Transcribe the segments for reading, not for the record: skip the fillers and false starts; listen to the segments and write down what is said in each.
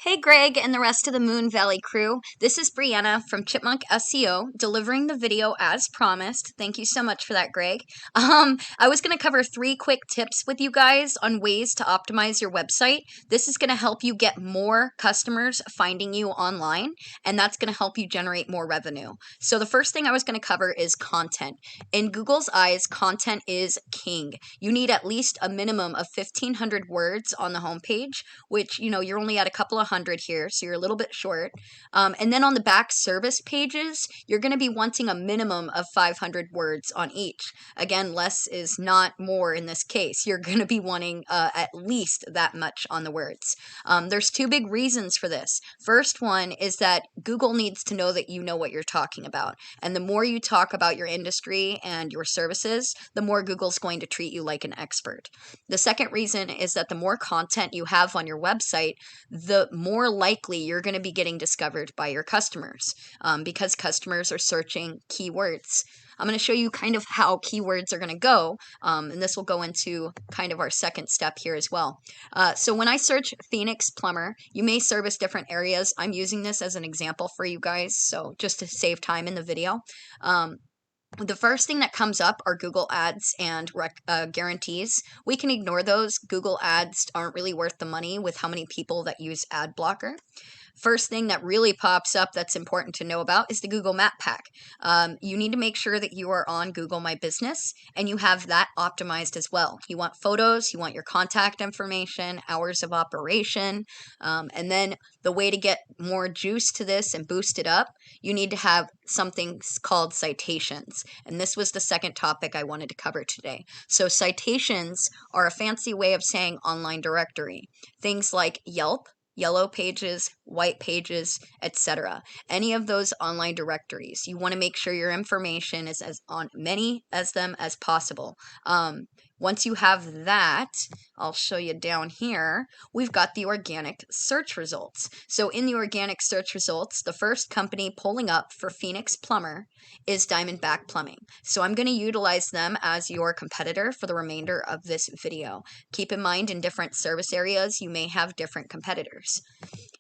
Hey Greg and the rest of the Moon Valley crew. This is Brianna from Chipmunk SEO, delivering the video as promised. Thank you so much for that, Greg. I was going to cover 3 quick tips with you guys on ways to optimize your website. This is going to help you get more customers finding you online, and that's going to help you generate more revenue. So the first thing I was going to cover is content. In Google's eyes, content is king. You need at least a minimum of 1,500 words on the homepage, which, you're only at a couple of hundred here, so you're a little bit short. And then on the back service pages, you're going to be wanting a minimum of 500 words on each. Again, less is not more in this case. You're going to be wanting at least that much on the words. There's 2 big reasons for this. First one is that Google needs to know that you know what you're talking about. And the more you talk about your industry and your services, the more Google's going to treat you like an expert. The second reason is that the more content you have on your website, the more likely you're going to be getting discovered by your customers, because customers are searching keywords. I'm going to show you kind of how keywords are going to go, and this will go into kind of our second step here as well. So when I search Phoenix plumber, you may service different areas. I'm using this as an example for you guys, so just to save time in the video. The first thing that comes up are Google Ads and guarantees. We can ignore those. Google Ads aren't really worth the money with how many people that use ad blocker. First thing that really pops up that's important to know about is the Google Map Pack. You need to make sure that you are on Google My Business and you have that optimized as well. You want photos, you want your contact information, hours of operation, and then the way to get more juice to this and boost it up, you need to have something called citations. And this was the second topic I wanted to cover today. So citations are a fancy way of saying online directory. Things like Yelp, Yellow Pages, White Pages, etc. Any of those online directories. You want to make sure your information is as on many as them as possible. Once you have that, I'll show you down here, we've got the organic search results. So in the organic search results, the first company pulling up for Phoenix Plumber is Diamondback Plumbing. So I'm going to utilize them as your competitor for the remainder of this video. Keep in mind, in different service areas, you may have different competitors.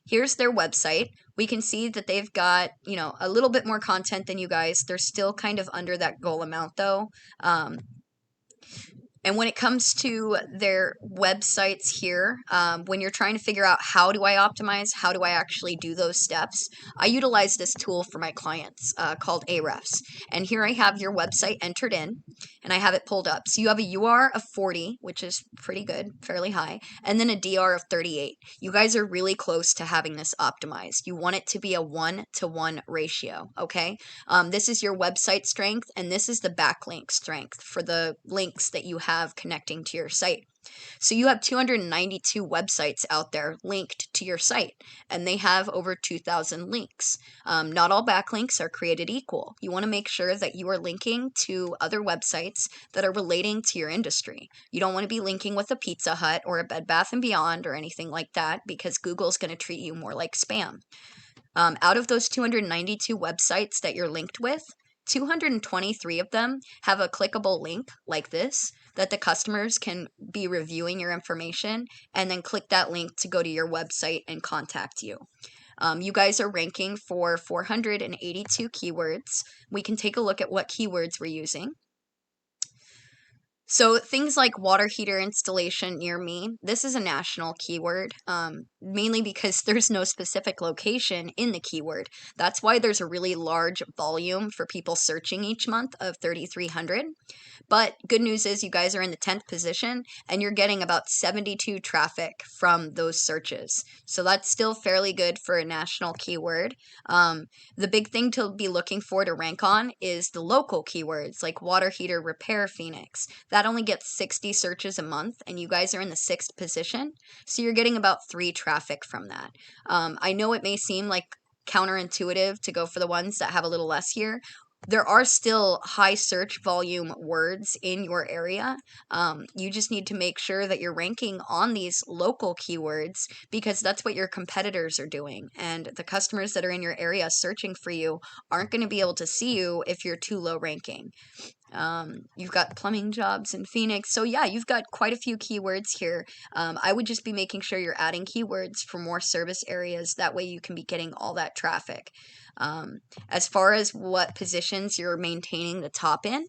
Here's their website. We can see that they've got, a little bit more content than you guys. They're still kind of under that goal amount though. And when it comes to their websites here, when you're trying to figure out how do I optimize, how do I actually do those steps, I utilize this tool for my clients called Ahrefs. And here I have your website entered in, and I have it pulled up. So you have a UR of 40, which is pretty good, fairly high, and then a DR of 38. You guys are really close to having this optimized. You want it to be a 1-to-1 ratio, okay? This is your website strength, and this is the backlink strength for the links that you have connecting to your site. So you have 292 websites out there linked to your site, and they have over 2,000 links. Not all backlinks are created equal. You want to make sure that you are linking to other websites that are relating to your industry. You don't want to be linking with a Pizza Hut or a Bed Bath & Beyond or anything like that, because Google's going to treat you more like spam. Out of those 292 websites that you're linked with, 223 of them have a clickable link like this that the customers can be reviewing your information and then click that link to go to your website and contact you. You guys are ranking for 482 keywords. We can take a look at what keywords we're using. So things like water heater installation near me, this is a national keyword, mainly because there's no specific location in the keyword. That's why there's a really large volume for people searching each month of 3,300. But good news is you guys are in the 10th position and you're getting about 72 traffic from those searches. So that's still fairly good for a national keyword. The big thing to be looking for to rank on is the local keywords like water heater repair Phoenix. That only gets 60 searches a month, and you guys are in the 6th position. So you're getting about 3 traffic from that. I know it may seem like counterintuitive to go for the ones that have a little less here. There are still high search volume words in your area. You just need to make sure that you're ranking on these local keywords, because that's what your competitors are doing. And the customers that are in your area searching for you aren't going to be able to see you if you're too low ranking. You've got plumbing jobs in Phoenix. So yeah, you've got quite a few keywords here. I would just be making sure you're adding keywords for more service areas. That way you can be getting all that traffic. As far as what positions you're maintaining the top in,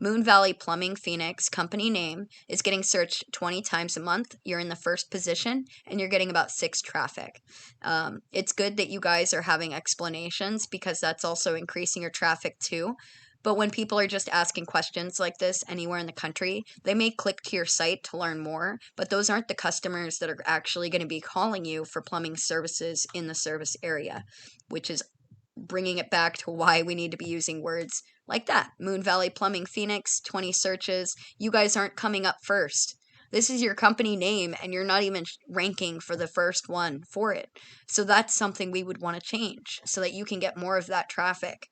Moon Valley Plumbing Phoenix company name is getting searched 20 times a month. You're in the first position and you're getting about 6 traffic. It's good that you guys are having explanations because that's also increasing your traffic too. But when people are just asking questions like this anywhere in the country, they may click to your site to learn more, but those aren't the customers that are actually going to be calling you for plumbing services in the service area, which is bringing it back to why we need to be using words like that. Moon Valley Plumbing Phoenix, 20 searches. You guys aren't coming up first. This is your company name, and you're not even ranking for the first one for it. So that's something we would want to change so that you can get more of that traffic.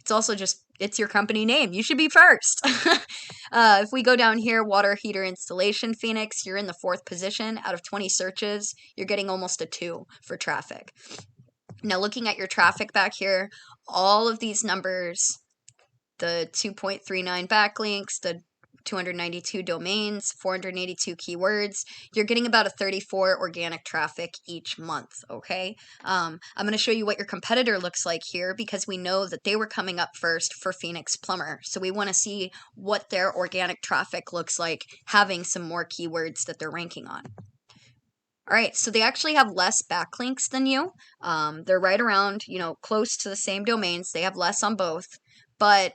It's also just, it's your company name. You should be first. If we go down here, water heater installation Phoenix, you're in the 4th position. Out of 20 searches, you're getting almost a 2 for traffic. Now, looking at your traffic back here, all of these numbers, the 2.39 backlinks, the 292 domains, 482 keywords, you're getting about a 34 organic traffic each month, okay? I'm going to show you what your competitor looks like here because we know that they were coming up first for Phoenix Plumber. So we want to see what their organic traffic looks like having some more keywords that they're ranking on. All right, so they actually have less backlinks than you. They're right around, close to the same domains. They have less on both, but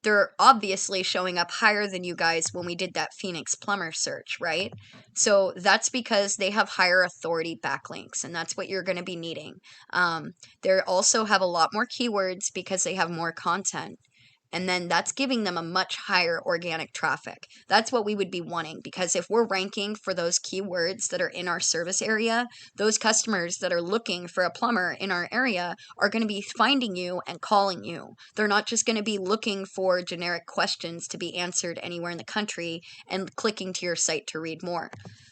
they're obviously showing up higher than you guys when we did that Phoenix Plumber search, right? So that's because they have higher authority backlinks, and that's what you're going to be needing. They also have a lot more keywords because they have more content. And then that's giving them a much higher organic traffic. That's what we would be wanting because if we're ranking for those keywords that are in our service area, those customers that are looking for a plumber in our area are going to be finding you and calling you. They're not just going to be looking for generic questions to be answered anywhere in the country and clicking to your site to read more.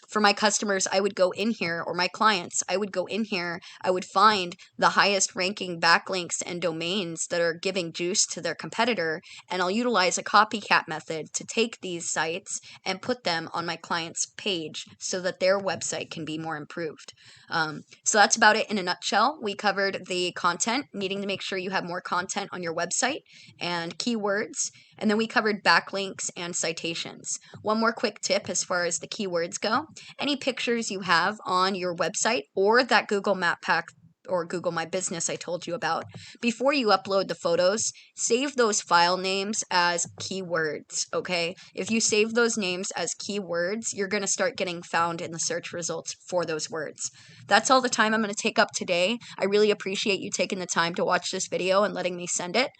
For my customers, I would go in here, or my clients, I would go in here, I would find the highest ranking backlinks and domains that are giving juice to their competitor, and I'll utilize a copycat method to take these sites and put them on my client's page so that their website can be more improved. So that's about it in a nutshell. We covered the content, needing to make sure you have more content on your website and keywords, and then we covered backlinks and citations. One more quick tip as far as the keywords go. Any pictures you have on your website or that Google Map Pack or Google My Business I told you about, before you upload the photos, save those file names as keywords, okay? If you save those names as keywords, you're going to start getting found in the search results for those words. That's all the time I'm going to take up today. I really appreciate you taking the time to watch this video and letting me send it.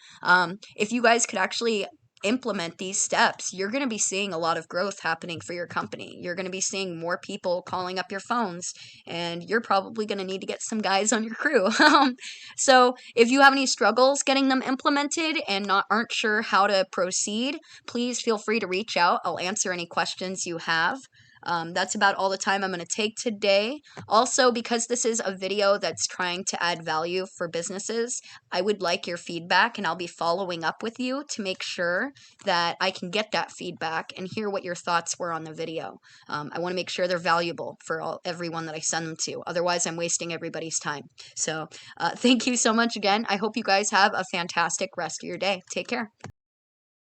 If you guys could actually implement these steps, you're going to be seeing a lot of growth happening for your company. You're going to be seeing more people calling up your phones, and you're probably going to need to get some guys on your crew. So if you have any struggles getting them implemented and aren't sure how to proceed, please feel free to reach out. I'll answer any questions you have. That's about all the time I'm going to take today. Also, because this is a video that's trying to add value for businesses, I would like your feedback, and I'll be following up with you to make sure that I can get that feedback and hear what your thoughts were on the video. I want to make sure they're valuable for everyone that I send them to. Otherwise, I'm wasting everybody's time. So thank you so much again. I hope you guys have a fantastic rest of your day. Take care.